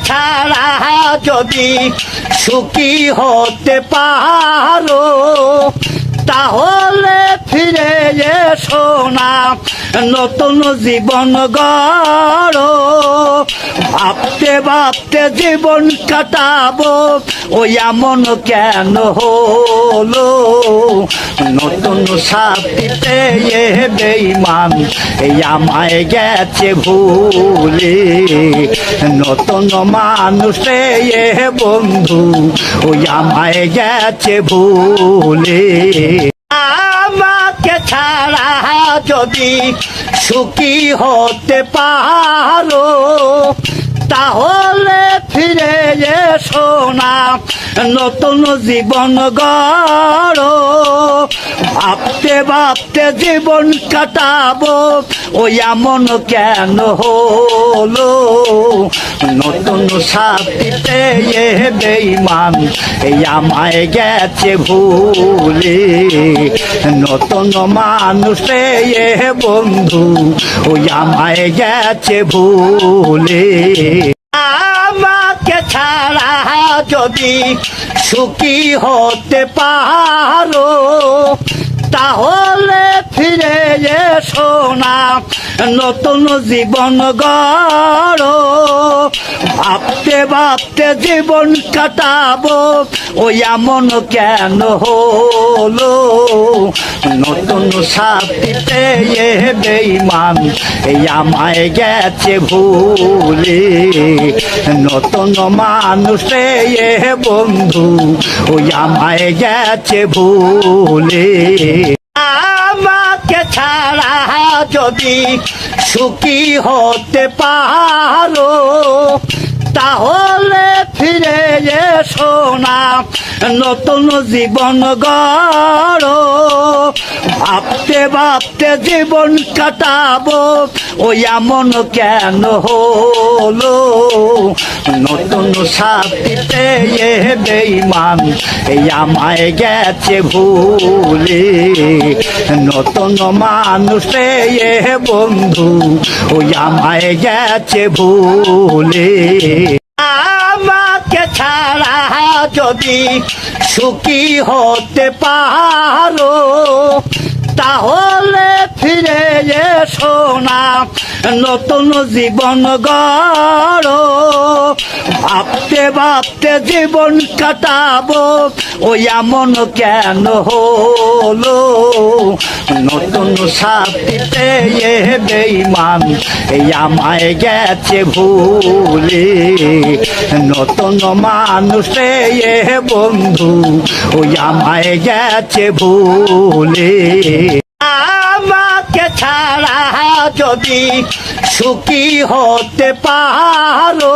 ছাড়া যদি সুখী হতে পারো তাহলে ফিরে এসো না, নতুন জীবন গড়ো। ভাবতে ভাবতে জীবন কাটাবো ওই এমন কেন হলো, নতুন সাথীতে বেঈমান এই আমায় গেছে ভুলে। নতুন মানুষে বন্ধু ওই আমায় গেছে ভুলে। আমাকে ছাড়া যদি সুখী হতে পারো তাহলে ফিরে এসো না, নতুন জীবন গড়ো। ভাবতে ভাবতে জীবন কাটাবো ওই এমন কেন হলো, নতুন সাথীতে বেঈমান এই আমায় গেছে ভুলে। নতুন মানুষে বন্ধু ওই আমায় গেছে ভুলে। আমাকে ছাড়া যদি সুখী হতে পারো তাহলে ফিরে এসো না, নতুন জীবন গড়ো। ভাবতে ভাবতে জীবন কাটাবো ওই এমন কেন হলো, নতুন সাথীতে বেঈমান এই আমায় গেছে ভুলে। নতুন মানুষে বন্ধু ওই আমায় গেছে ভুলে। আমাকে ছাড়া যদি সুখী হতে পারো তাহলে ফিরে এসো না, নতুন জীবন গড়ো। ভাবতে ভাবতে জীবন কাটাবো ওই এমন কেন হলো, নতুন সাথীতে বেঈমান এই আমায় গেছে ভুলে। নতুন মানুষে বন্ধু ওই আমায় গেছে ভুলে। আমাকে ছাড়া যদি সুখী হতে পারো তাহলে ফিরে এসো না, নতুন জীবন গড়ো। ভাবতে ভাবতে জীবন কাটাবো ওই এমন কেন হলো, নতুন সাথীতে বেঈমান এই আমায় গেছে ভুলে। নতুন মানুষে বন্ধু ওই আমায় গেছে ভুলে। আমাকে ছাড়া যদি সুখী হতে পারো